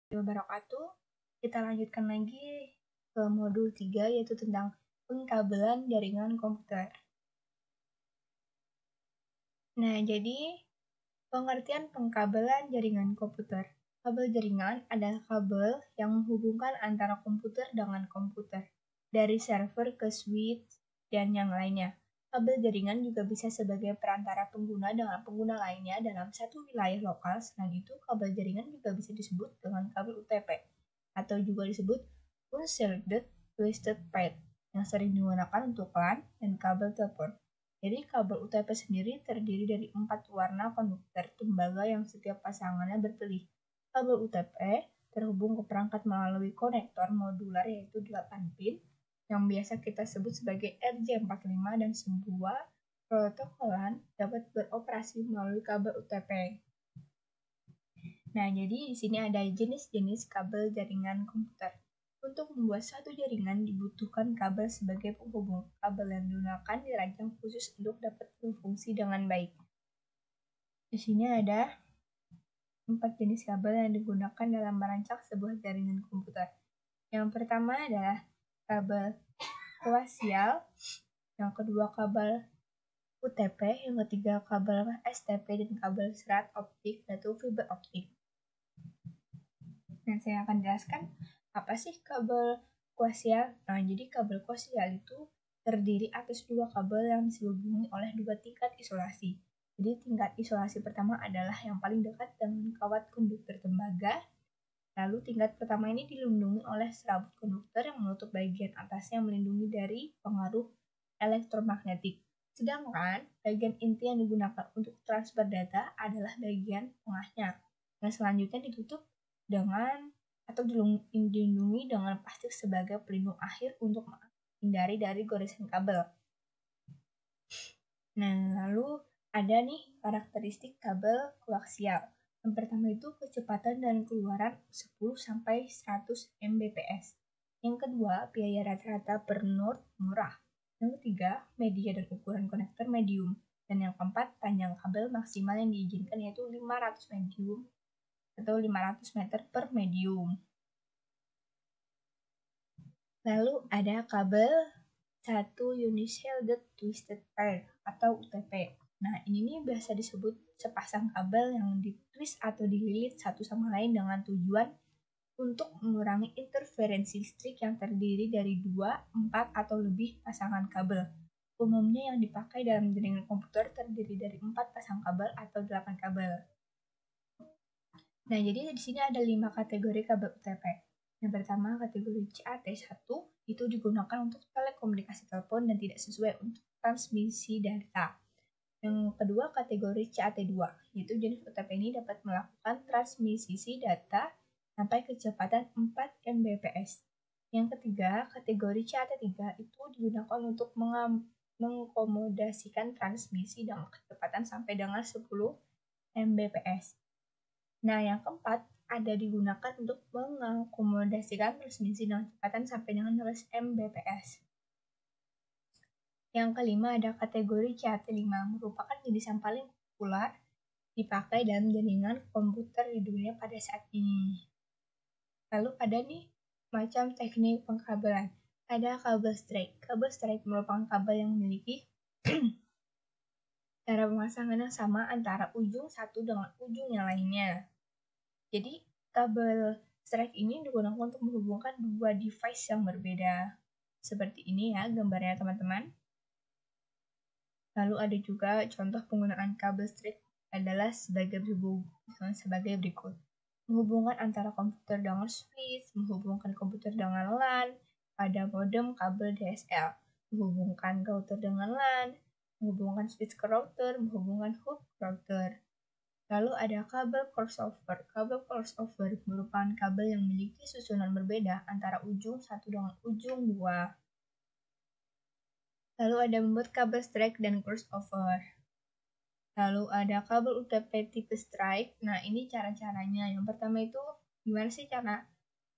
wabarakatuh. Kita lanjutkan lagi ke modul 3 yaitu tentang pengkabelan jaringan komputer. Nah, jadi pengertian pengkabelan jaringan komputer. Kabel jaringan adalah kabel yang menghubungkan antara komputer dengan komputer, dari server ke switch dan yang lainnya. Kabel jaringan juga bisa sebagai perantara pengguna dengan pengguna lainnya dalam satu wilayah lokal. Selain itu, kabel jaringan juga bisa disebut dengan kabel UTP atau juga disebut Unshielded Twisted Path yang sering digunakan untuk LAN dan kabel telepon. Jadi kabel UTP sendiri terdiri dari 4 warna konduktor tembaga yang setiap pasangannya berpilih. Kabel UTP terhubung ke perangkat melalui konektor modular yaitu 8 pin yang biasa kita sebut sebagai RJ45 dan sebuah protokol LAN dapat beroperasi melalui kabel UTP. Nah, jadi di sini ada jenis-jenis kabel jaringan komputer. Untuk membuat satu jaringan dibutuhkan kabel sebagai penghubung. Kabel yang digunakan dirancang khusus untuk dapat berfungsi dengan baik. Di sini ada 4 jenis kabel yang digunakan dalam merancang sebuah jaringan komputer. Yang pertama adalah kabel koaksial, yang kedua kabel UTP, yang ketiga kabel STP dan kabel serat optik yaitu fiber optik. Dan saya akan jelaskan apa sih kabel koaksial. Nah, jadi kabel koaksial itu terdiri atas 2 kabel yang dihubungi oleh 2 tingkat isolasi. Jadi tingkat isolasi pertama adalah yang paling dekat dengan kawat konduktor tembaga. Lalu tingkat pertama ini dilindungi oleh serabut konduktor yang menutup bagian atasnya melindungi dari pengaruh elektromagnetik. Sedangkan bagian inti yang digunakan untuk transfer data adalah bagian tengahnya. Yang selanjutnya ditutup dengan atau dilindungi dengan plastik sebagai pelindung akhir untuk menghindari dari goresan kabel. Nah, lalu ada nih karakteristik kabel koaksial. Yang pertama itu kecepatan dan keluaran 10-100 Mbps. Yang kedua, biaya rata-rata per node murah. Yang ketiga, media dan ukuran konektor medium. Dan yang keempat, panjang kabel maksimal yang diizinkan yaitu 500 medium atau 500 meter per medium. Lalu ada kabel 1 Unishielded Twisted Pair atau UTP. Nah, ini nih biasa disebut sepasang kabel yang ditwist atau dililit satu sama lain dengan tujuan untuk mengurangi interferensi listrik yang terdiri dari 2, 4, atau lebih pasangan kabel. Umumnya yang dipakai dalam jaringan komputer terdiri dari 4 pasang kabel atau 8 kabel. Nah, jadi di sini ada 5 kategori kabel UTP. Yang pertama, kategori CAT1 itu digunakan untuk telekomunikasi telepon dan tidak sesuai untuk transmisi data. Yang kedua, kategori CAT2, yaitu jenis UTP ini dapat melakukan transmisi data sampai kecepatan 4 Mbps. Yang ketiga, kategori CAT3 itu digunakan untuk mengakomodasikan transmisi dengan kecepatan sampai dengan 10 Mbps. Nah, yang keempat, ada digunakan untuk mengakomodasikan transmisi dengan kecepatan sampai dengan 12 Mbps. Yang kelima ada kategori CAT5, merupakan jenis yang paling populer dipakai dalam jaringan komputer di dunia pada saat ini. Lalu ada nih macam teknik pengkabelan. Ada kabel straight. Kabel straight merupakan kabel yang memiliki cara pemasangan yang sama antara ujung satu dengan ujung yang lainnya. Jadi kabel straight ini digunakan untuk menghubungkan 2 device yang berbeda. Seperti ini ya gambarnya teman-teman. Lalu ada juga contoh penggunaan kabel straight adalah sebagai berikut. Menghubungkan antara komputer dengan switch, menghubungkan komputer dengan LAN, pada modem kabel DSL, menghubungkan router dengan LAN, menghubungkan switch ke router, menghubungkan hub ke router. Lalu ada kabel crossover. Kabel crossover merupakan kabel yang memiliki susunan berbeda antara ujung satu dengan ujung 2. Lalu ada membuat kabel strike dan crossover. Lalu ada kabel UTP tipe strike. Nah, ini cara-caranya. Yang pertama itu gimana sih cara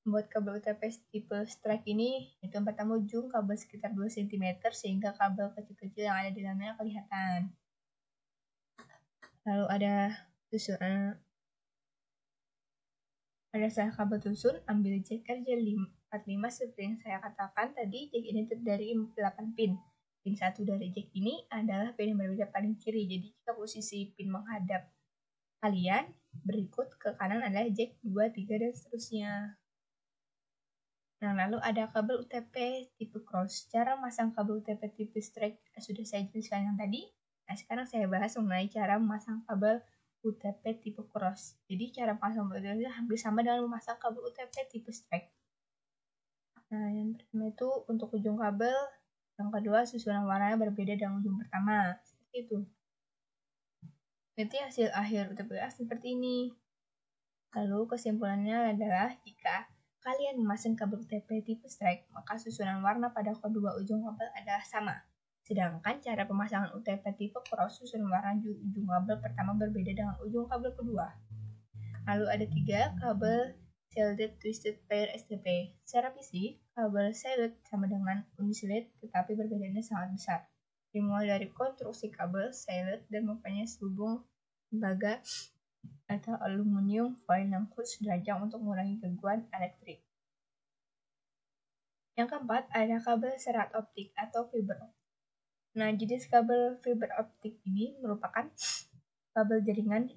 membuat kabel UTP tipe strike ini? Itu yang pertama ujung kabel sekitar 2 cm sehingga kabel kecil-kecil yang ada di dalamnya kelihatan. Lalu ada susunan Pada saat kabel susun, ambil jack RJ45 seperti yang saya katakan tadi. Jack ini terdiri 8 pin. Pin 1 dari jack ini adalah pin yang berbeda paling kiri. Jadi jika posisi pin menghadap kalian, berikut ke kanan adalah jack 2, 3, dan seterusnya. Nah, lalu ada kabel UTP tipe cross. Cara memasang kabel UTP tipe straight sudah saya jelaskan yang tadi. Nah, sekarang saya bahas mengenai cara memasang kabel UTP tipe cross. Jadi, cara memasang kabel UTP hampir sama dengan memasang kabel UTP tipe straight. Nah, yang pertama itu untuk ujung kabel, yang kedua susunan warnanya berbeda dengan ujung pertama. Seperti itu. Nanti hasil akhir UTPA seperti ini. Lalu kesimpulannya adalah jika kalian memasang kabel UTP tipe strike, maka susunan warna pada kedua ujung kabel adalah sama. Sedangkan cara pemasangan UTP tipe cross, susunan warna ujung kabel pertama berbeda dengan ujung kabel kedua. Lalu ada 3 kabel shielded twisted pair STP. Secara fisik, kabel shielded sama dengan unshielded, tetapi perbedaannya sangat besar. Dimulai dari konstruksi kabel shielded dan mempunyai selubung tembaga atau aluminium foil yang khusus dirancang untuk mengurangi gangguan elektrik. Yang keempat, ada kabel serat optik atau fiber optik. Nah, jenis kabel fiber optik ini merupakan kabel jaringan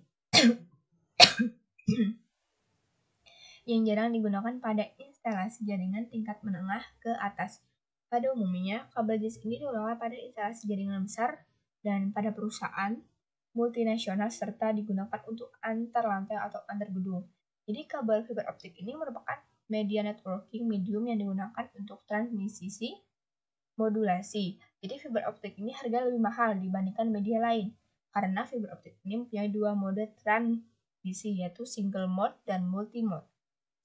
yang jarang digunakan pada instalasi jaringan tingkat menengah ke atas. Pada umumnya, kabel jenis ini digunakan pada instalasi jaringan besar dan pada perusahaan multinasional serta digunakan untuk antar lantai atau antar gedung. Jadi kabel fiber optik ini merupakan media networking medium yang digunakan untuk transmisi modulasi. Jadi fiber optik ini harga lebih mahal dibandingkan media lain karena fiber optik ini mempunyai 2 mode transmisi, yaitu single mode dan multi mode.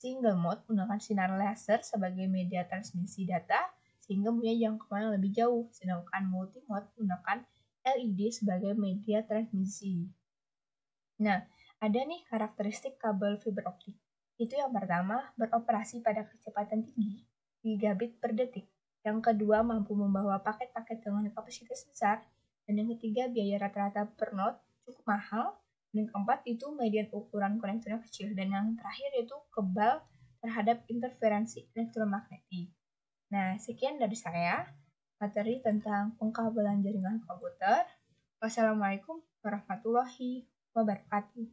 Single mode menggunakan sinar laser sebagai media transmisi data sehingga mempunyai jangkauan yang lebih jauh, sedangkan multi mode menggunakan LED sebagai media transmisi. Nah, ada nih karakteristik kabel fiber optik. Itu yang pertama, beroperasi pada kecepatan tinggi, gigabit per detik. Yang kedua, mampu membawa paket-paket dengan kapasitas besar. Dan yang ketiga, biaya rata-rata per node cukup mahal. Dan yang keempat, itu median ukuran konektornya kecil. Dan yang terakhir, itu kebal terhadap interferensi elektromagnetik. Nah, sekian dari saya, materi tentang pengkabelan jaringan komputer. Wassalamualaikum warahmatullahi wabarakatuh.